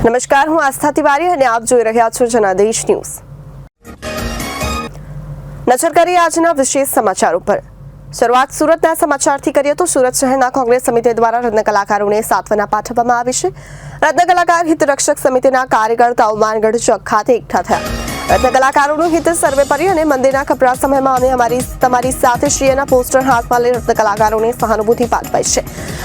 નમસ્કાર, હું આસ્થા તિવારી અને આપ જોઈ રહ્યા છો જનાદેશ ન્યૂઝ। નજર કરીએ આજના વિશેષ સમાચાર ઉપર। શરૂઆત સુરતના સમાચારથી કરીએ તો સુરત શહેરના કોંગ્રેસ સમિતિ દ્વારા રત્ન કલાકારોને સાંત્વના પાઠવવામાં આવી છે। રત્ન કલાકાર હિત રક્ષક સમિતિના કાર્યકર્તાઓ માનગઢ ચોક ખાતે એકઠા થયા। રત્ન કલાકારોનું હિત સર્વેપરી અને મંદિરના કપરા સમયમાં અમે તમારી સાથે છીએ એના પોસ્ટર હાથમાં લઈ રત્ન કલાકારોને સહાનુભૂતિ પાઠવાઈ છે।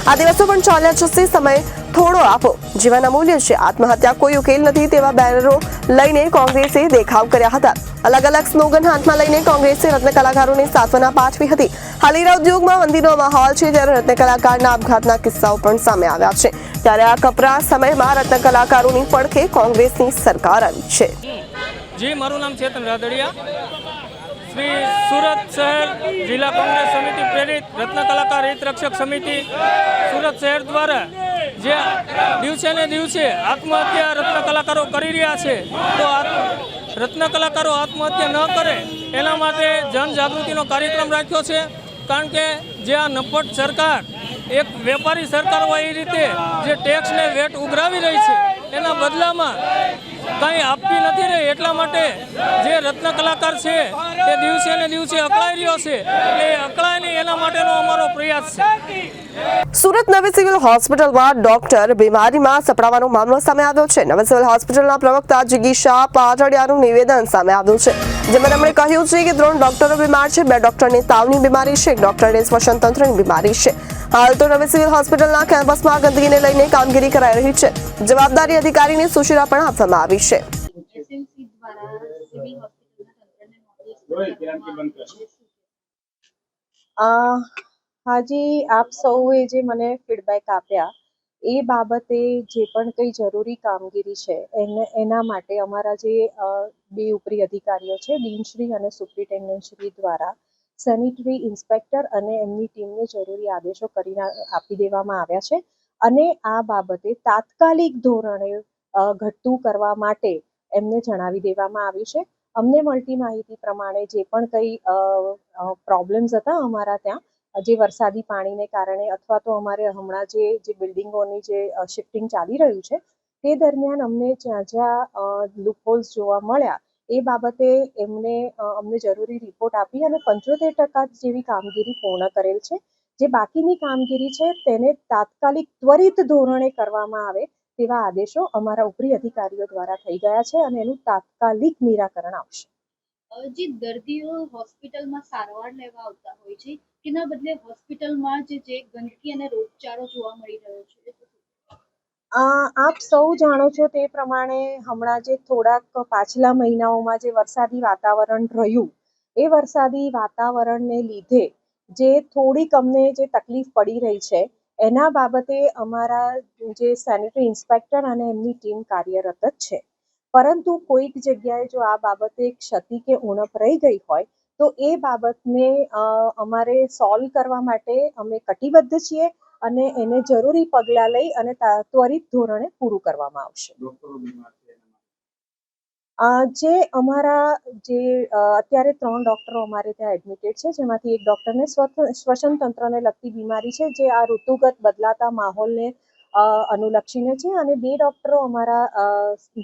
આ દિવસો પણ ચાલ્યા જશે, સમય થોડો આપો, જીવન અમૂલ્ય છે, આત્મહત્યા કોઈ ઉકેલ નથી તેવા બેનરો લઈને કોંગ્રેસે દેખાવ કર્યા હતા। અલગ અલગ સ્લોગન હાથમાં લઈને કોંગ્રેસે રત્ન કલાકારોને સાંત્વના પાઠવી હતી। હાલ હીરા ઉદ્યોગમાં મંદીનો માહોલ છે, જ્યારે રત્ન કલાકારના આપઘાતના કિસ્સાઓ પણ સામે આવ્યા છે। ત્યારે આ કપરા સમયમાં રત્ન કલાકારોની પડખે કોંગ્રેસની સરકાર આવી છે। જી, મારું નામ ચેતન રાદડિયા। શ્રી સુરત શહેર જિલ્લા કોંગ્રેસ સમિતિ પ્રેરિત રત્ન કલાકાર હિત રક્ષક સમિતિ સુરત શહેર દ્વારા જે દિવસે ને દિવસે આત્મહત્યા રત્ન કલાકારો કરી રહ્યા છે, તો રત્ન કલાકારો આત્મહત્યા ન કરે એના માટે જનજાગૃતિનો કાર્યક્રમ રાખ્યો છે। કારણ કે જે આ નફ્ફટ સરકાર, એક વેપારી સરકાર હોય એ રીતે જે ટેક્સને વેટ ઉઘરાવી રહી છે, એના બદલામાં કંઈ આપતી નથી રહી। એટલા માટે જે રત્ન કલાકાર છે તે દિવસે ને દિવસે અકળાઈ રહ્યો છે, એટલે અકળાય નહીં એના માટેનો અમારો પ્રયાસ છે। સુરત નવી સિવિલ હોસ્પિટલમાં ડોક્ટર બીમારીમાં સપડાવાનો મામલો સામે આવ્યો છે। નવી સિવિલ હોસ્પિટલના પ્રવક્તા જિગીશા પાટડિયાનું નિવેદન સામે આવ્યું છે, જેમાં તેમણે કહ્યું છે કે 3 ડોક્ટરો બીમાર છે, 2 ડોક્ટરને તાવની બીમારી છે, 1 ડોક્ટરને શ્વસન તંત્રની બીમારી છે। હાલ તો નવી સિવિલ હોસ્પિટલના કેમ્પસમાં ગંદકીને લઈને કામગીરી કરાઈ રહી છે। જવાબદારી અધિકારીને સૂચના પણ આપવામાં આવી છે। હાજી, આપ સૌએ જે મને ફીડબેક આપ્યા એ બાબતે જે પણ કંઈ જરૂરી કામગીરી છે એના માટે અમારા જે 2 ઉપરી અધિકારીઓ છે, ડીનશ્રી અને સુપ્રિન્ટેન્ડન્ટશ્રી દ્વારા સેનિટરી ઇન્સ્પેક્ટર અને એમની ટીમને જરૂરી આદેશો કરીને આપી દેવામાં આવ્યા છે। અને આ બાબતે તાત્કાલિક ધોરણે ઘટતું કરવા માટે એમને જણાવી દેવામાં આવ્યું છે। અમને મળતી માહિતી પ્રમાણે જે પણ કંઈ પ્રોબ્લેમ્સ હતા અમારા ત્યાં, જે વરસાદી પાણીને કારણે અથવા તો અમારે હમણાં જે બિલ્ડિંગોની જે શિફ્ટિંગ ચાલી રહ્યું છે તે દરમિયાન અમને જ્યાં લૂપહોલ્સ જોવા મળ્યા એ બાબતે અમને જરૂરી રિપોર્ટ આપી અને 75% જેવી કામગીરી પૂર્ણ કરેલ છે। જે બાકીની કામગીરી છે તેને તાત્કાલિક ત્વરિત ધોરણે કરવામાં આવે તેવા આદેશો અમારા ઉપરી અધિકારીઓ દ્વારા થઈ ગયા છે અને એનું તાત્કાલિક નિરાકરણ આવશે। જે દર્દીઓ હોસ્પિટલમાં સારવાર લેવા આવતા હોય છે તેના બદલે હોસ્પિટલમાં જે ગંદકી અને રોગચાળો જોવા મળી રહ્યો છે, આપ સૌ જાણો છો તે પ્રમાણે હમણાં જે થોડાક પાછલા મહિનાઓમાં જે વરસાદી વાતાવરણ રહ્યું એ વરસાદી વાતાવરણને લીધે જે થોડીક અમને જે તકલીફ પડી રહી છે એના બાબતે અમારા જે સેનિટરી ઇન્સ્પેક્ટર અને એમની ટીમ કાર્યરત જ છે। પરંતુ કોઈક જગ્યાએ જો આ બાબતે ક્ષતિ કે ઉણપ રહી ગઈ હોય તો એ બાબતને અમારે સોલ્વ કરવા માટે અમે કટિબદ્ધ છીએ અને એને જરૂરી પગલાં લઈ અને ત્વરિત ધોરણે પૂરું કરવામાં આવશે। જે અમારા અત્યારે 3 ડૉક્ટરો અમારે ત્યાં એડમિટેડ છે, જેમાંથી 1 ડૉક્ટરને શ્વસન તંત્રને લગતી બીમારી છે, જે આ ઋતુગત બદલાતા માહોલને અનુલક્ષીને છે, અને 2 ડૉક્ટરો અમારા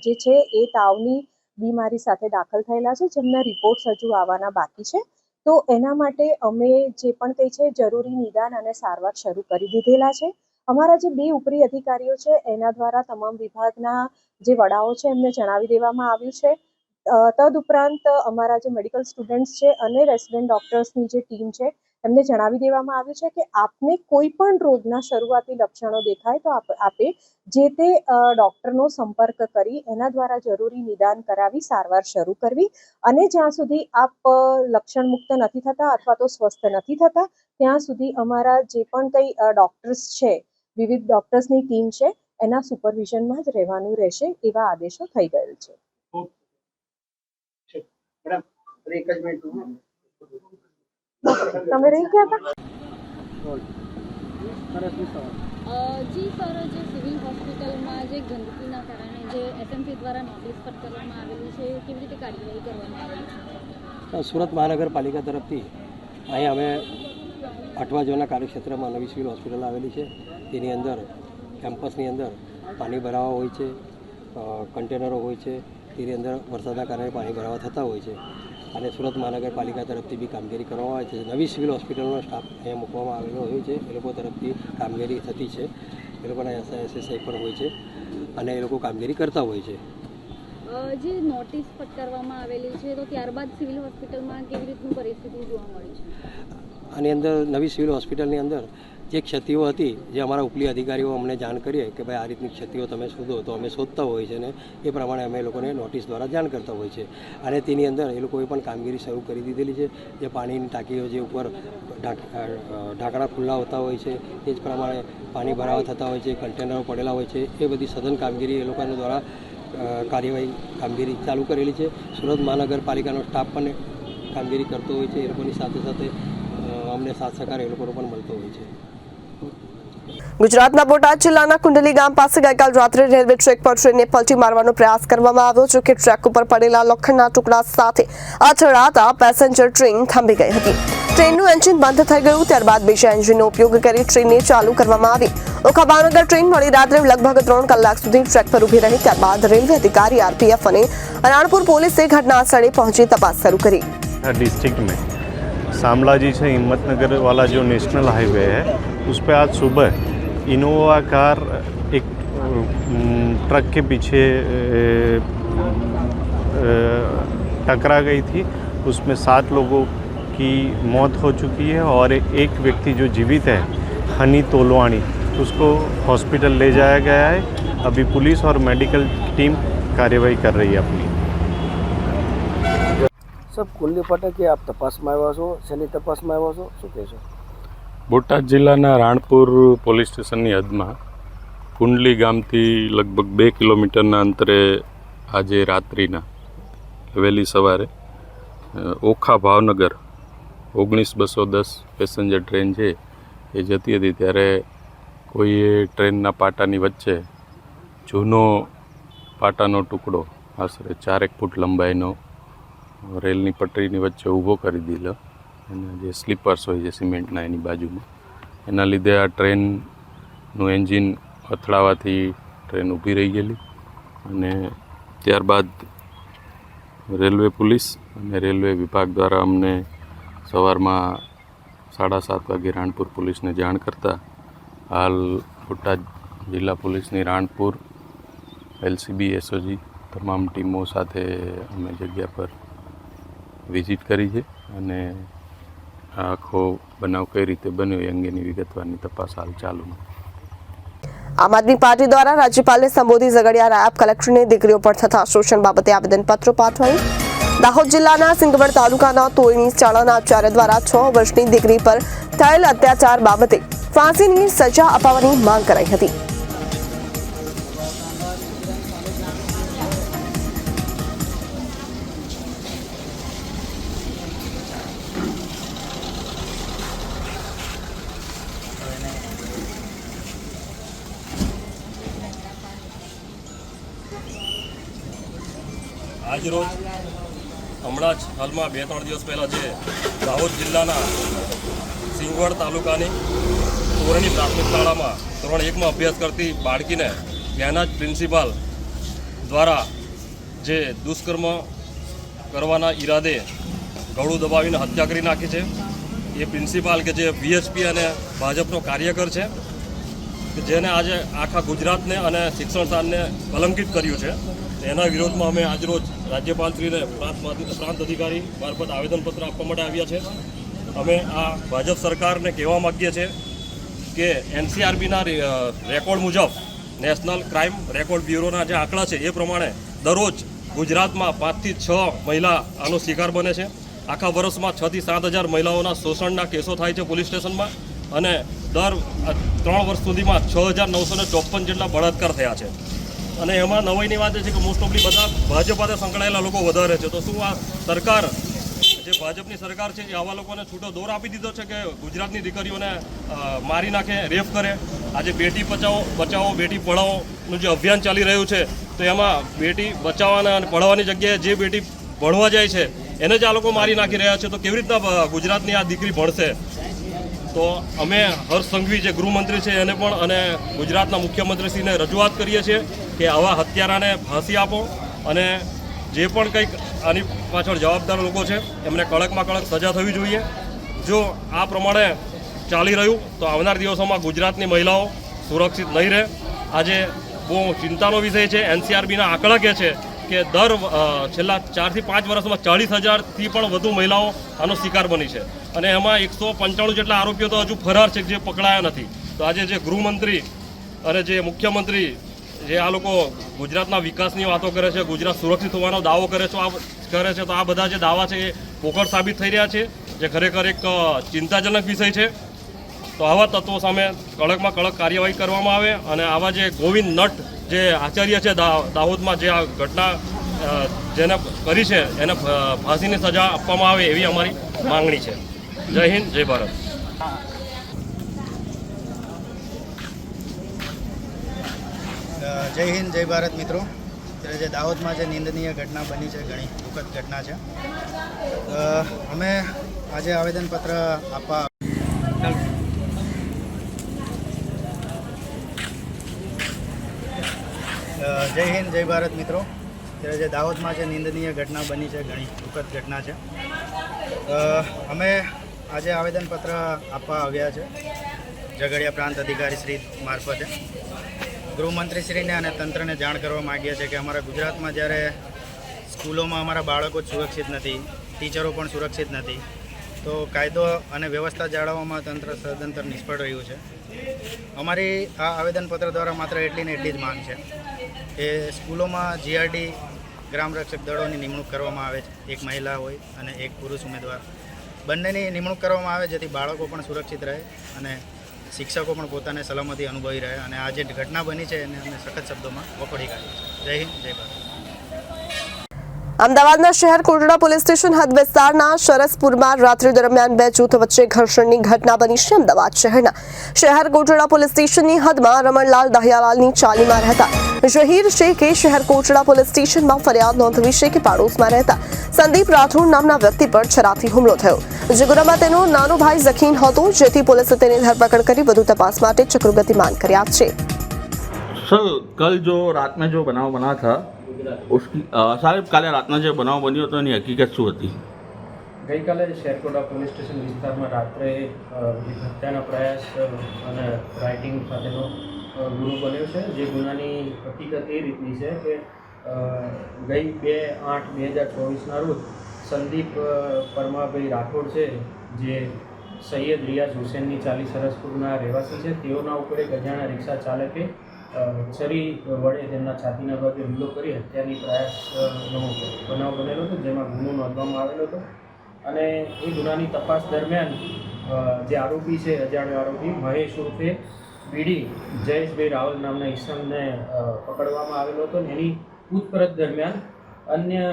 જે છે એ તાવની બીમારી સાથે દાખલ થયેલા છે, જેમના રિપોર્ટ્સ હજુ આવવાના બાકી છે। તો એના માટે અમે જે પણ કંઈ છે જરૂરી નિદાન અને સારવાર શરૂ કરી દીધેલા છે। અમારા જે 2 ઉપરી અધિકારીઓ છે એના દ્વારા તમામ વિભાગના જે વડાઓ છે એમને જણાવી દેવામાં આવ્યું છે। તદુપરાંત અમારા જે મેડિકલ સ્ટુડન્ટ્સ છે અને રેસિડેન્ટ ડૉક્ટર્સની જે ટીમ છે એમને જણાવી દેવામાં આવ્યું છે કે આપને કોઈ પણ રોગના શરૂઆતી લક્ષણો દેખાય તો આપે જે તે ડૉક્ટરનો સંપર્ક કરી એના દ્વારા જરૂરી નિદાન કરાવી સારવાર શરૂ કરવી, અને જ્યાં સુધી આપ લક્ષણ મુક્ત નથી થતા અથવા તો સ્વસ્થ નથી થતા ત્યાં સુધી અમારા જે પણ કંઈ ડૉક્ટર્સ છે, વિવિધ ડૉક્ટર્સની ટીમ છે, એના સુપરવિઝનમાં જ રહેવાનું રહેશે એવા આદેશો થઈ ગયેલ છે। તમે રહી ગયા હતા? જી સર, જે સિવિલ હોસ્પિટલમાં જે ગંદકીના કારણે જે એસએમસી દ્વારા નોટિસ પર કરવામાં આવેલી છે, કેવી રીતે કાર્યવાહી કરવામાં આવેલી છે? સુરત મહાનગરપાલિકા તરફથી અહીં અમે 8મા ઝોનના કાર્યક્ષેત્રમાં નવી સિવિલ હોસ્પિટલ આવેલી છે, તેની અંદર કેમ્પસની અંદર પાણી ભરાવા હોય છે, કન્ટેનરો હોય છે તેની અંદર વરસાદના કારણે પાણી ભરાવા થતા હોય છે અને સુરત મહાનગરપાલિકા તરફથી બી કામગીરી કરવામાં આવે છે. નવી સિવિલ હોસ્પિટલનો સ્ટાફ અહીંયા મૂકવામાં આવેલો હોય છે. એ લોકો તરફથી કામગીરી થતી છે. એ લોકોના SSI પણ હોય છે અને એ લોકો કામગીરી કરતા હોય છે. જે નોટિસ ફટકારવામાં આવેલી છે તો ત્યારબાદ સિવિલ હોસ્પિટલમાં કેવી રીતની પરિસ્થિતિ જોવા મળી છે? આની અંદર નવી સિવિલ હોસ્પિટલની અંદર જે ક્ષતિઓ હતી, જે અમારા ઉપલી અધિકારીઓ અમને જાણ કરીએ કે ભાઈ આ રીતની ક્ષતિઓ તમે શોધો, તો અમે શોધતા હોઈએ છીએ અને એ પ્રમાણે અમે લોકોને નોટિસ દ્વારા જાણ કરતા હોઈએ છીએ અને તેની અંદર એ લોકોએ પણ કામગીરી શરૂ કરી દીધેલી છે. જે પાણીની ટાંકીઓ જે ઉપર ઢાંકણા ખુલ્લા હોતા હોય છે એ જ પ્રમાણે પાણી ભરાવા થતા હોય છે, કન્ટેનરો પડેલા હોય છે, એ બધી સઘન કામગીરી એ લોકોના દ્વારા કામગીરી ચાલુ કરેલી છે. સુરત મહાનગરપાલિકાનો સ્ટાફ પણ કામગીરી કરતો હોય છે. એ લોકોની સાથે સાથે અમને સાથ સહકાર એ લોકોનો પણ મળતો હોય છે. ગુજરાતના બોટાદ જિલ્લાના કુંડલી ગામ પાસે ગઈકાલ રાત્રે રેલવે ટ્રેક પર ટ્રેનને પલટી મારવાનો પ્રયાસ કરવામાં આવ્યો, જો કે ટ્રેક ઉપર પડેલા લોખંડના ટુકડા સાથે અથડાતા પેસેન્જર ટ્રેન થંભી ગઈ હતી. ટ્રેનનું એન્જિન બંધ થઈ ગયું. ત્યારબાદ બીજા એન્જિનનો ઉપયોગ કરી ટ્રેનને ચાલુ કરવામાં આવી. ઓખા ભાવનગર ટ્રેન મોડી રાત્રે લગભગ 3 કલાક સુધી ટ્રેક પર ઊભી રહી. ત્યારબાદ રેલવે અધિકારી, RPF અને રાણપુર પોલીસે ઘટના સ્થળે પહોંચી તપાસ શરૂ કરી. डिस्ट्रिक्ट में शामलाजी से हिम्मतनगर वाला जो नेशनल हाईवे है उस पर आज सुबह इनोवा कार एक ट्रक के पीछे टकरा गई थी. उसमें 7 लोगों की मौत हो चुकी है और एक व्यक्ति जो जीवित है, हनी तोलवाणी, उसको हॉस्पिटल ले जाया गया है. अभी पुलिस और मेडिकल टीम कार्यवाही कर रही है अपनी. સબ કુલ્લી ફટાકે આપ તપાસમાં આવ્યા છો, શેની તપાસમાં આવ્યા છો, શું કહેશો? બોટાદ જિલ્લાના રાણપુર પોલીસ સ્ટેશનની હદમાં કુંડલી ગામથી લગભગ 2 કિલોમીટરના અંતરે આજે રાત્રિના વહેલી સવારે ઓખા ભાવનગર 19210 પેસેન્જર ટ્રેન છે એ જતી હતી, ત્યારે કોઈએ ટ્રેનના પાટાની વચ્ચે જૂનો પાટાનો ટુકડો આશરે 4 ફૂટ લંબાઈનો રેલની પટરીની વચ્ચે ઊભો કરી દીધો અને જે સ્લીપર્સ હોય છે સિમેન્ટના એની બાજુમાં, એના લીધે આ ટ્રેનનું એન્જિન અથડાવાથી ટ્રેન ઊભી રહી ગયેલી અને ત્યારબાદ રેલવે પોલીસ અને રેલવે વિભાગ દ્વારા અમને સવારમાં 7:30 વાગે રાણપુર પોલીસને જાણ કરતાં હાલ બોટાદ જિલ્લા પોલીસની રાણપુર LCB SOG તમામ ટીમો સાથે અમે જગ્યા પર વિઝિટ કરી છે અને આખો બનાવ કઈ રીતે બન્યો એ અંગેની વિગતવારની તપાસ હાલ ચાલુ છે. આમ આદમી પાર્ટી દ્વારા રાજ્યપાલને સંબોધી ઝઘડિયા નાયબ કલેક્ટરને દીકરીઓ પર થતા શોષણ બાબતે આવેદનપત્ર પાઠવાયું. દાહોદ જિલ્લાના સિંગવડ તાલુકાના તોયણી શાળાના આચાર્ય દ્વારા 6 વર્ષની દીકરી પર થયેલ અત્યાચાર બાબતે ફાંસીની સજા અપાવવાની માંગ કરાઈ હતી. આજરોજ હમણાં જ હાલમાં 2-3 દિવસ પહેલાં જે દાહોદ જિલ્લાના સિંગવડ તાલુકાની તોરણી પ્રાથમિક શાળામાં ધોરણ 1માં અભ્યાસ કરતી બાળકીને ત્યાંના જ પ્રિન્સિપાલ દ્વારા જે દુષ્કર્મ કરવાના ઈરાદે ગળું દબાવીને હત્યા કરી નાખી છે. એ પ્રિન્સિપાલ કે જે VHP અને ભાજપનો કાર્યકર છે, કે જેને આજે આખા ગુજરાતને અને શિક્ષણ શાનને કલંકિત કર્યું છે, એના વિરોધમાં અમે આજરોજ રાજ્યપાલશ્રીને પ્રાંત અધિકારી મારફત આવેદનપત્ર આપવા માટે આવ્યા છે. અમે આ ભાજપ સરકારને કહેવા માગીએ છીએ કે NCRBના રેકોર્ડ મુજબ, નેશનલ ક્રાઇમ રેકોર્ડ બ્યુરોના જે આંકડા છે એ પ્રમાણે દરરોજ ગુજરાતમાં 5 થી 6 મહિલા આનો શિકાર બને છે. આખા વર્ષમાં 6 થી 7 હજાર મહિલાઓના શોષણના કેસો થાય છે પોલીસ સ્ટેશનમાં અને દર 3 વર્ષ સુધીમાં 6954 જેટલા બળાત્કાર થયા છે. અને એમાં નવાઈની વાત એ છે કે મોસ્ટ ઓફલી બધા ભાજપ સાથે સંકળાયેલા લોકો વધારે છે. તો શું આ સરકાર, જે ભાજપની સરકાર છે, એ આવા લોકોને છૂટો દોર આપી દીધો છે કે ગુજરાતની દીકરીઓને મારી નાખે, રેપ કરે? આજે બેટી બચાવો બેટી પઢાઓનું જે અભિયાન ચાલી રહ્યું છે, તો એમાં બેટી બચાવવાના અને પઢાવવાની જગ્યાએ જે બેટી ભણવા જાય છે એને જ આ લોકો મારી નાખી રહ્યા છે. તો કેવી રીતના ગુજરાતની આ દીકરી ભણશે? તો અમે હર્ષ સંઘવી જે ગૃહમંત્રી છે એને પણ અને ગુજરાતના મુખ્યમંત્રીશ્રીને રજૂઆત કરીએ છીએ કે આવા હત્યારાને ફાંસી આપો અને જે પણ કંઈક આની પાછળ જવાબદાર લોકો છે એમને કડકમાં કડક સજા થવી જોઈએ. જો આ પ્રમાણે ચાલી રહ્યું તો આવનાર દિવસોમાં ગુજરાતની મહિલાઓ સુરક્ષિત નહીં રહે. આજે બહુ ચિંતાનો વિષય છે. NCRBના આંકડા કહે છે કે છેલ્લા 4 થી 5 વર્ષમાં 40,000થી પણ વધુ મહિલાઓ આનો શિકાર બની છે અને એમાં 195 જેટલા આરોપીઓ તો હજુ ફરાર છે જે પકડાયા નથી. તો આજે જે ગૃહમંત્રી અને જે મુખ્યમંત્રી જે આ લોકો ગુજરાતના વિકાસની વાતો કરે છે, ગુજરાત સુરક્ષિત હોવાનો દાવો કરે છે, તો આ બધા જે દાવા છે એ પોકળ સાબિત થઈ રહ્યા છે, જે ખરેખર એક ચિંતાજનક વિષય છે. તો આવા તત્વો સામે કડકમાં કડક કાર્યવાહી કરવામાં આવે અને આવા જે ગોવિંદ નટ જે આચાર્ય છે દાહોદમાં જે આ ઘટના જેને કરી છે એને ફાંસીની સજા આપવામાં આવે એવી અમારી માંગણી છે. જય હિન્દ, જય ભારત. જય હિન્દ, જય ભારત મિત્રો. ત્યારે જે દાહોદમાં જે નિંદનીય ઘટના બની છે, ઘણી દુઃખદ ઘટના છે. અમે આજે આવેદનપત્ર આપવા જય હિન્દ, જય ભારત મિત્રો. ત્યારે જે દાહોદમાં જે નિંદનીય ઘટના બની છે, ઘણી દુઃખદ ઘટના છે. અમે આજે આવેદનપત્ર આપવા આવ્યા છે ઝઘડિયા પ્રાંત અધિકારી શ્રી મારફતે ગૃહમંત્રીશ્રીને અને તંત્રને જાણ કરવા માગીએ છીએ કે અમારા ગુજરાતમાં જ્યારે સ્કૂલોમાં અમારા બાળકો જ સુરક્ષિત નથી, ટીચરો પણ સુરક્ષિત નથી, તો કાયદો અને વ્યવસ્થા જાળવવામાં તંત્ર સદંતર નિષ્ફળ રહ્યું છે. અમારી આ આવેદનપત્ર દ્વારા માત્ર એટલી ને એટલી જ માંગ છે કે સ્કૂલોમાં GRD ગ્રામરક્ષક દળોની નિમણૂક કરવામાં આવે છે. એક મહિલા હોય અને એક પુરુષ ઉમેદવાર, બંનેની નિમણૂક કરવામાં આવે જેથી બાળકો પણ સુરક્ષિત રહે અને શિક્ષકો પણ પોતાને સલામતી અનુભવી રહે. અને આ જે ઘટના બની છે એને અમે સખત શબ્દોમાં વખોડી કાઢીએ છીએ. જય હિન્દ, જય ભારત. અમદાવાદના શહેર કોટડા પોલીસ સ્ટેશન હદ વિસ્તારના શરસપુરમાં રાત્રિ દરમિયાન બે જૂથ વચ્ચે ઘર્ષણની ઘટના બની છે. અમદાવાદ શહેર કોટડા પોલીસ સ્ટેશનની હદમાં રમણલાલ દહિયાલાલની ચાલીમાં રહેતા ઝહીર શેખે શહેર કોટડા પોલીસ સ્ટેશનમાં ફરિયાદ નોંધવી છે કે પાડોશમાં રહેતા સંદીપ રાઠોડ નામના વ્યક્તિ પર છરાથી હુમલો થયો, જે ગુનામાં તેનો નાનો ભાઈ ઝકીન હતો, જેથી પોલીસે તેની ધરપકડ કરી વધુ તપાસ માટે ચક્રો ગતિમાન કર્યા છે. सर कल जो रात में जो बनाव बना था उसकी साहब काले रात में जो बनाव बन्यो तो એની હકીકત શું હતી? ગઈકાલે શેરકોટા પોલીસ સ્ટેશન વિસ્તારમાં રાત્રે એક હત્યાના પ્રયાસ અને રાઇટિંગ સાથેનો ગુનો બન્યો છે. જે ગુનાની હકીકત એ રીતની છે કે ગઈ 2/8/2024ના રોજ સંદીપ પરમાભાઈ રાઠોડ છે, જે સૈયદ રિયાઝ હુસેનની ચાલી સરસપુરના રહેવાસી છે, તેઓના ઉપર એક અજાણ્યા રિક્ષા ચાલકે છરી વડે તેમના છાતીના ભાગે હુમલો કરી હત્યાની પ્રયાસનો બનાવ બનેલો હતો, જેમાં ગુનો નોંધવામાં આવેલો હતો. અને એ ગુનાની તપાસ દરમિયાન જે આરોપી છે, અજાણ્યો આરોપી મહેશ ઉર્ફે બીડી જયેશભાઈ રાવલ નામના ઈસમને પકડવામાં આવેલો હતો. એની પૂછપરછ દરમિયાન અન્ય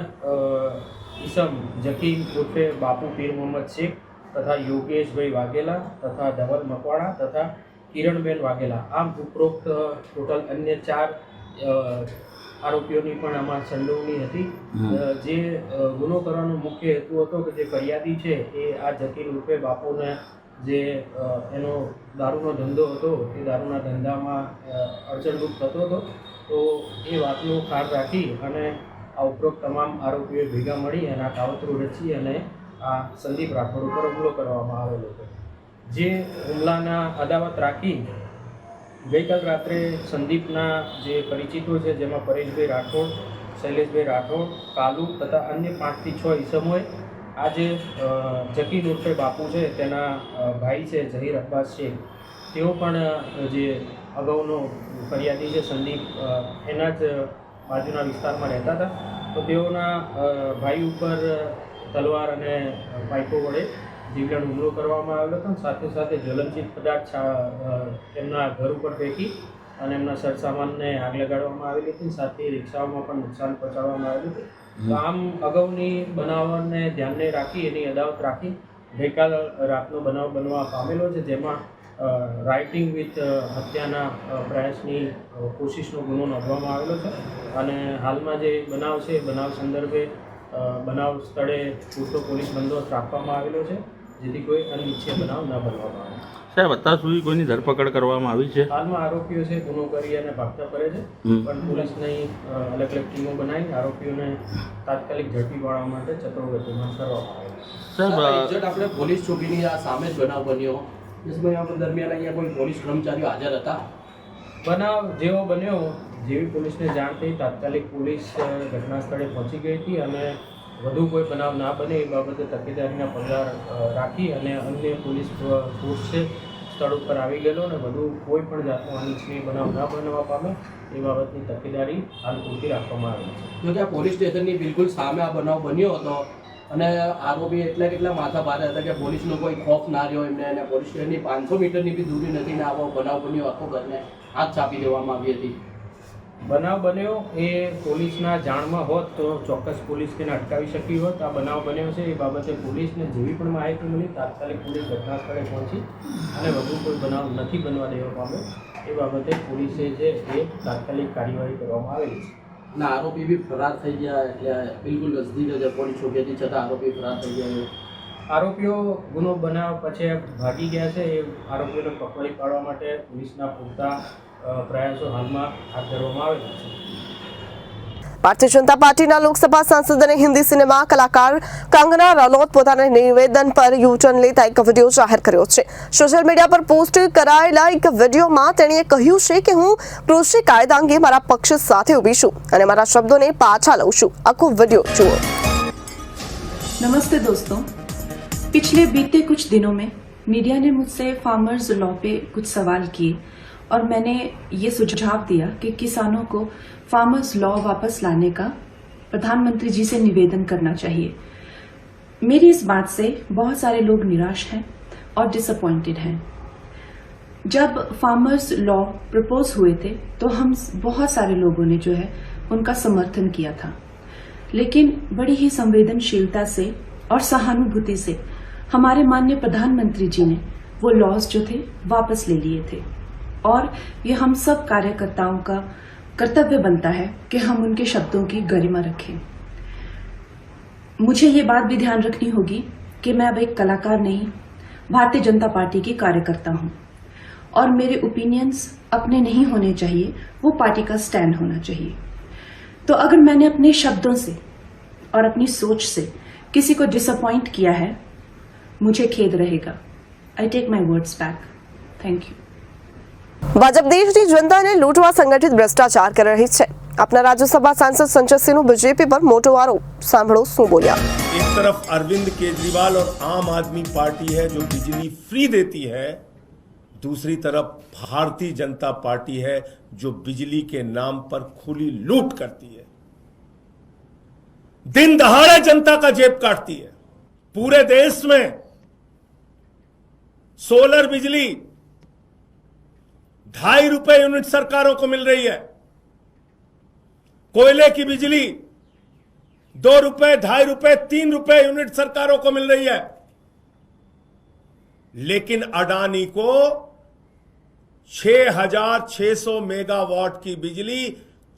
ઈસમ ઝકીમ ઉર્ફે બાપુ પીર મોહમ્મદ શેખ તથા યોગેશભાઈ વાઘેલા તથા ધવલ મકવાણા તથા કિરણબેન વાઘેલા, આમ ઉપરોક્ત ટોટલ અન્ય 4 આરોપીઓની પણ આમાં સંડોવણી હતી. જે ગુનો કરવાનો મુખ્ય હેતુ હતો કે જે ફરિયાદી છે એ આ ઝકીર ઉર્ફે બાપુને જે એનો દારૂનો ધંધો હતો એ દારૂના ધંધામાં અડચણરૂપ થતો હતો. તો એ વાતનું ખાર રાખી અને આ ઉપરોક્ત તમામ આરોપીઓ ભેગા મળી અને આ કાવતરું રચી અને આ સંદીપ રાઠોડ ઉપર હુમલો કરવામાં આવેલો હતો. જે હુમલાના અદાવત રાખી ગઈકાલ રાત્રે સંદીપના જે પરિચિતો છે, જેમાં પરેશભાઈ રાઠોડ, શૈલેષભાઈ રાઠોડ, કાલુ તથા અન્ય 5 થી 6 ઈસમોએ આજે ઝકીર ઉર્ફે બાપુ છે તેના ભાઈ છે ઝહીર અબ્બાસ શેખ, તેઓ પણ જે અગાઉનો ફરિયાદી છે સંદીપ એના જ બાજુના વિસ્તારમાં રહેતા હતા. તો તેઓના ભાઈ ઉપર તલવાર અને પાઇપો વડે જીવલેણ હુમલો કરવામાં આવેલો હતો. સાથે સાથે જ્વલનશીલ પદાર્થ એમના ઘર ઉપર ફેંકી અને એમના સરસામાનને આગ લગાડવામાં આવેલી હતી. સાથે રિક્ષાઓમાં પણ નુકસાન પહોંચાડવામાં આવેલું હતું. તો આમ અગાઉની બનાવને ધ્યાને રાખી એની અદાવત રાખી ગઈકાલ રાતનો બનાવ બનવા પામેલો છે, જેમાં રાઇટિંગ વિથ હત્યાના પ્રયાસની કોશિશનો ગુનો નોંધવામાં આવેલો છે. અને હાલમાં જે બનાવ છે એ બનાવ સંદર્ભે બનાવ સ્થળે પૂરતો પોલીસ બંદોબસ્ત રાખવામાં આવેલો છે, જેથી કોઈ અનિચ્છનીય બનાવ ન બનવામાં આવે. સાહેબ અત્યાર સુધી કોઈની ધરપકડ કરવામાં આવી છે? હાલમાં આરોપીઓ છે ગુનો કરી અને ભાગતા ફરે છે, પણ પોલીસની અલગ અલગ ટીમો બનાવી આરોપીઓને તાત્કાલિક ઝડપી પાડવા માટે ચતુર ગતિમાં કરવામાં આવે છે. સાહેબ આપણે પોલીસ ચોકીની આ સામે જ બનાવ બન્યો, દરમિયાન અહીંયા કોઈ પોલીસ કર્મચારીઓ હાજર હતા? બનાવ જેવો બન્યો, જેવી પોલીસને જાણ થઈ તાત્કાલિક પોલીસ ઘટના સ્થળે પહોંચી ગઈ હતી અને વધુ કોઈ બનાવ ના બને એ બાબતે તકેદારીના પગલાં રાખી અને અન્ય પોલીસ ફોર્સ છે સ્થળ ઉપર આવી ગયેલો અને વધુ કોઈ પણ જાતનો અનિચ્છનીય બનાવ ના બનવા પામે એ બાબતની તકેદારી હાલ પૂરતી રાખવામાં આવી છે. જો કે આ પોલીસ સ્ટેશનની બિલકુલ સામે આ બનાવ બન્યો હતો અને આરોપી કેટલા માથા ભારે હતા કે પોલીસનો કોઈ ખોફ ના રહ્યો એમને, અને પોલીસ સ્ટેશનની 500 મીટરની બી દૂરી નથી ને આવો બનાવ બન્યો, આખો ઘરને હાથ ચાપી દેવામાં આવી હતી. બનાવ બન્યો એ પોલીસના જાણમાં હોત તો ચોક્કસ પોલીસ તેને અટકાવી શકી હોત. આ બનાવ બન્યો છે એ બાબતે પોલીસને જેવી પણ માહિતી મળી તાત્કાલિક પોલીસ ઘટના સ્થળે પહોંચી અને વધુ કોઈ બનાવ નથી બનવા દેવા પામ્યો એ બાબતે પોલીસે જે એ તાત્કાલિક કાર્યવાહી કરવામાં આવેલી છે. અને આરોપી બી ફરાર થઈ ગયા, એટલે બિલકુલ નજદીક પોલીસ ચોકીથી છતાં આરોપી ફરાર થઈ ગયા. આરોપીઓ ગુનો બનાવ પછી ભાગી ગયા છે. એ આરોપીઓને પકડી પાડવા માટે પોલીસના પૂરતા પ્રયાસો હાલમાં હાથ ધરવામાં આવેલા છે. ભારતીય જનતા પાર્ટીના લોકસભા સાંસદ અને હિન્દી સિનેમા કલાકાર કંગના રનૌત પોતાના નિવેદન પર યુટર્ન લેતા એક વિડીયો જાહેર કર્યો છે. સોશિયલ મીડિયા પર પોસ્ટ કરાયેલા એક વિડીયોમાં તેણીએ કહ્યું છે કે હું કૃષિ કાયદા અંગે મારા પક્ષ સાથે ઊભી છું અને મારા શબ્દોને પાછા લઉં છું. આખો વિડીયો જુઓ. नमस्ते दोस्तों, पिछले बीते कुछ दिनों में मीडिया ने मुझसे फार्मर्स लॉ पे कुछ सवाल किए और मैंने ये सुझाव दिया कि किसानों को फार्मर्स लॉ वापस लाने का प्रधानमंत्री जी से निवेदन करना चाहिए. मेरी इस बात से बहुत सारे लोग निराश हैं और डिसअपॉइंटेड हैं. जब फार्मर्स लॉ प्रपोज हुए थे तो हम बहुत सारे लोगों ने जो है उनका समर्थन किया था, लेकिन बड़ी ही संवेदनशीलता से और सहानुभूति से हमारे माननीय प्रधानमंत्री जी ने वो लॉज जो थे वापस ले लिए थे और ये हम सब कार्यकर्ताओं का कर्तव्य बनता है कि हम उनके शब्दों की गरिमा रखें. मुझे ये बात भी ध्यान रखनी होगी कि मैं अब एक कलाकार नहीं, भारतीय जनता पार्टी की कार्यकर्ता हूँ और मेरे ओपिनियंस अपने नहीं होने चाहिए, वो पार्टी का स्टैंड होना चाहिए. तो अगर मैंने अपने शब्दों से और अपनी सोच से किसी को डिसअपॉइंट किया है, मुझे खेद रहेगा. I take my words back. Thank you. ભાજપ દેશની જનતાને લૂંટવા સંગઠિત ભ્રષ્ટાચાર કરી રહી છે. આપના રાજ્યસભા સાંસદ સંજયસિંહનો બીજેપી પર મોટો આરોપ. સાંભળો શું બોલ્યા. एक तरफ अरविंद केजरीवाल और आम आदमी पार्टी है जो बिजली फ्री देती है, दूसरी तरफ भारतीय जनता पार्टी है जो बिजली के नाम पर खुली लूट करती है, दिन दहाड़े जनता का जेब काटती है. पूरे देश में सोलर बिजली 2.5 रुपए यूनिट सरकारों को मिल रही है, कोयले की बिजली 2 रुपए, 2.5 रुपए, 3 रुपए यूनिट सरकारों को मिल रही है. लेकिन अडानी को 6,600 मेगावाट की बिजली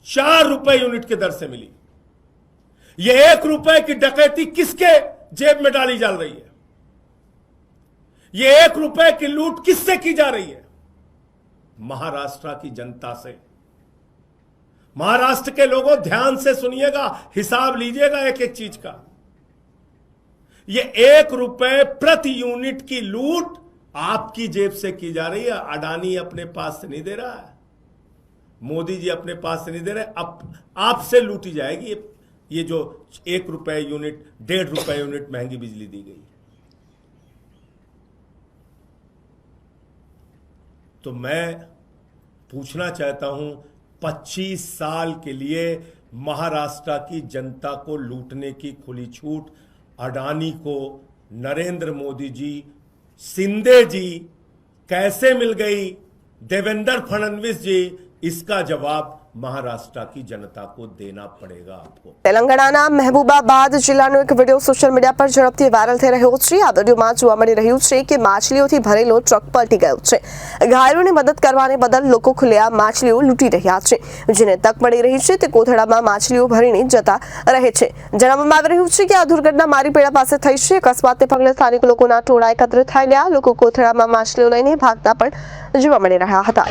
4 रुपए यूनिट की दर से मिली. यह 1 रुपए की डकैती किसके जेब में डाली जा रही है? यह 1 रुपए की लूट किससे की जा रही है? महाराष्ट्र की जनता से. महाराष्ट्र के लोगों ध्यान से सुनिएगा, हिसाब लीजिएगा एक एक चीज का. ये 1 रुपए प्रति यूनिट की लूट आपकी जेब से की जा रही है. अडानी अपने पास से नहीं दे रहा है, मोदी जी अपने पास से नहीं दे रहे, अब आपसे लूटी जाएगी ये जो 1 रुपए यूनिट, 1.5 रुपए यूनिट महंगी बिजली दी गई. तो मैं पूछना चाहता हूं, 25 साल के लिए महाराष्ट्र की जनता को लूटने की खुली छूट अडानी को नरेंद्र मोदी जी, शिंदे जी कैसे मिल गई, देवेंद्र फडणवीस जी, इसका जवाब महाराष्ट्र की जनता को देना पड़ेगा आपको। તેલંગાણાના મહેબૂબાબાદ જિલ્લાનો એક વિડીયો સોશિયલ મીડિયા પર ઝડપથી વાયરલ થઈ રહ્યો છે। આ વિડીયોમાં જોવા મળી રહ્યું છે કે માછલીઓથી ભરેલો ટ્રક પલટી ગયો છે। ઘાયલોની મદદ કરવાને બદલ લોકો ખુલ્લેઆમ માછલીઓ લૂંટી રહ્યા છે। જેને તક મળી રહી છે તે કોથળામાં માછલીઓ ભરીને જતા રહે છે। જણાવવામાં આવી રહ્યું છે કે આ દુર્ઘટના મારીપેડા પાસે થઈ છે। અકસ્માતને પગલે સ્થાનિક લોકોના ટોળા એકત્રિત થયેલા। લોકો કોથળામાં માછલીઓ લઈને ભાગતા પણ જોવા મળી રહ્યા હતા।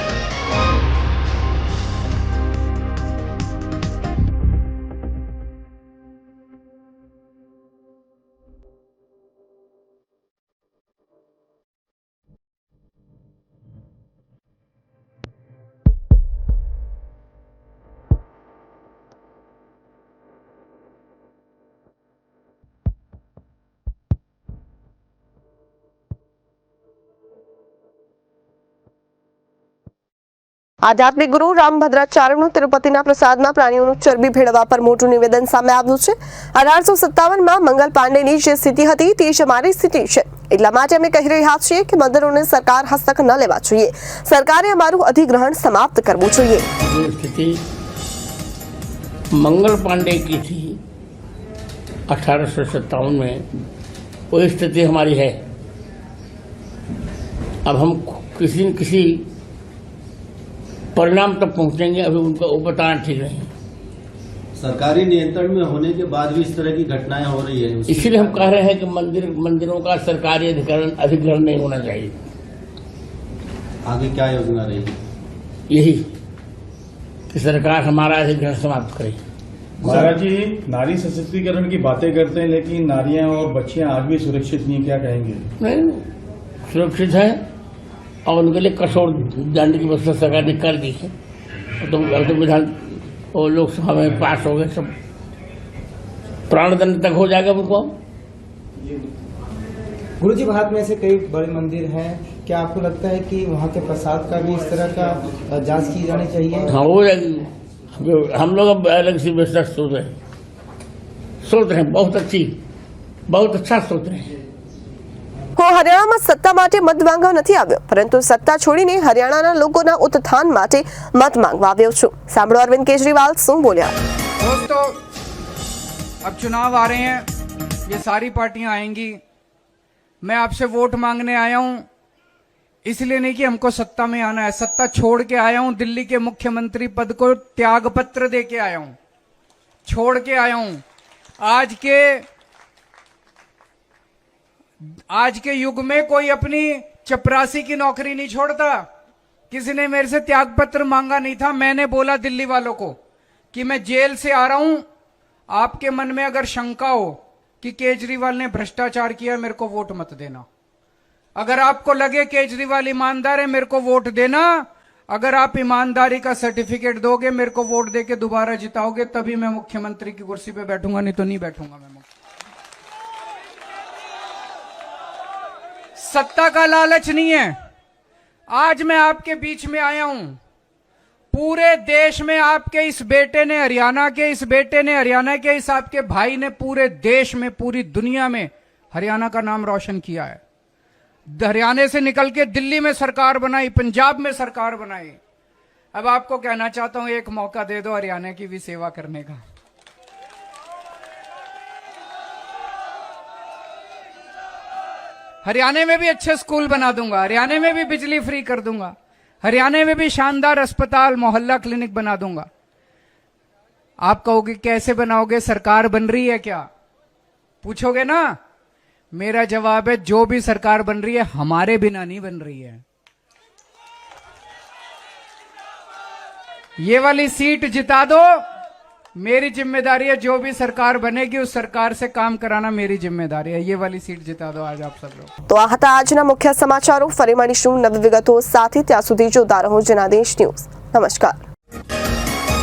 આધ્યાત્મિક ગુરુ રામભદ્રાચાર્યનું તિરુપતિના પ્રસાદમાં પ્રાણીઓનું ચરબી ભેળવવા પર મોટું નિવેદન સામે આવ્યું છે। 1857માં મંગલ પાંડેની જે સ્થિતિ હતી તે જ અમારી સ્થિતિ છે। એટલા માટે અમે કહી રહ્યા છીએ કે મંદિરોને સરકાર હસ્તક ન લેવા જોઈએ। સરકારે અમારું અધિગ્રહણ સમાપ્ત કરવું જોઈએ। स्थिति मंगल पांडे की थी 1857 में, वही स्थिति हमारी है। अब हम किसी न किसी परिणाम तक पहुंचेंगे, अभी उनको बताना ठीक नहीं। सरकारी नियंत्रण में होने के बाद भी इस तरह की घटनाएं हो रही है, इसीलिए हम कह रहे हैं कि मंदिरों का सरकारी अधिग्रहण नहीं होना चाहिए। आगे क्या योजना रहेगी? यही कि सरकार हमारा अधिग्रहण समाप्त करे। महाराज जी, नारी सशक्तिकरण की बातें करते हैं लेकिन नारियां और बच्चियां आज भी सुरक्षित नहीं, क्या कहेंगे? नहीं, सुरक्षित है और उनके लिए कठोर दंड की व्यवस्था सरकार ने कर दी है। तो विधान और लोकसभा में पास हो गए, सब प्राण दंड तक हो जाएगा उनको। गुरु जी, भारत में ऐसे कई बड़े मंदिर हैं, क्या आपको लगता है कि वहाँ के प्रसाद का भी इस तरह का जांच की जानी चाहिए? हाँ, हो जाएगी। हम लोग अब अलग सी व्यवस्था सोच रहे हैं, बहुत अच्छा सोच रहे हैं। હરિયાણામાં સત્તા માટે મત માંગવા નથી આવ્યો, પરંતુ સત્તા છોડીને હરિયાણાના લોકોના ઉત્થાન માટે મત માંગવા આવ્યો છું। સાંભળો અરવિંદ કેજરીવાલ શું બોલ્યા। दोस्तों, अब चुनाव आ रहे हैं, ये सारी पार्टियां आएंगी। मैं आपसे वोट मांगने आया हूं, इसलिए नहीं कि हमको सत्ता में आना है। सत्ता छोड़ के आया हूं, दिल्ली के मुख्यमंत्री पद को त्याग पत्र दे के आया हूं, छोड़ के आया हूं। आज के युग में कोई अपनी चपरासी की नौकरी नहीं छोड़ता। किसी ने मेरे से त्याग पत्र मांगा नहीं था। मैंने बोला दिल्ली वालों को कि मैं जेल से आ रहा हूं, आपके मन में अगर शंका हो कि केजरीवाल ने भ्रष्टाचार किया, मेरे को वोट मत देना। अगर आपको लगे केजरीवाल ईमानदार है, मेरे को वोट देना। अगर आप ईमानदारी का सर्टिफिकेट दोगे, मेरे को वोट देके दोबारा जिताओगे, तभी मैं मुख्यमंत्री की कुर्सी पे बैठूंगा, नहीं तो नहीं बैठूंगा मैं। सत्ता का लालच नहीं है। आज मैं आपके बीच में आया हूं, पूरे देश में आपके इस बेटे ने, हरियाणा के इस बेटे ने, हरियाणा के इस आपके भाई ने पूरे देश में, पूरी दुनिया में हरियाणा का नाम रोशन किया है। हरियाणा से निकल के दिल्ली में सरकार बनाई, पंजाब में सरकार बनाई। अब आपको कहना चाहता हूं, एक मौका दे दो हरियाणा की भी सेवा करने का। हरियाणा में भी अच्छे स्कूल बना दूंगा, हरियाणा में भी बिजली फ्री कर दूंगा, हरियाणा में भी शानदार अस्पताल, मोहल्ला क्लिनिक बना दूंगा। आप कहोगे कैसे बनाओगे, सरकार बन रही है क्या, पूछोगे ना। मेरा जवाब है, जो भी सरकार बन रही है हमारे बिना नहीं बन रही है। ये वाली सीट जिता दो, मेरी जिम्मेदारी है। जो भी सरकार बनेगी उस सरकार से काम कराना मेरी जिम्मेदारी है। ये वाली सीट जिता दो आज आप सब लोग। તો આ હતા આજના મુખ્ય સમાચારો। ફરી મળીશું નવી વિગતો સાથે, ત્યાં સુધી જોતા રહો જનાદેશ ન્યૂઝ। નમસ્કાર।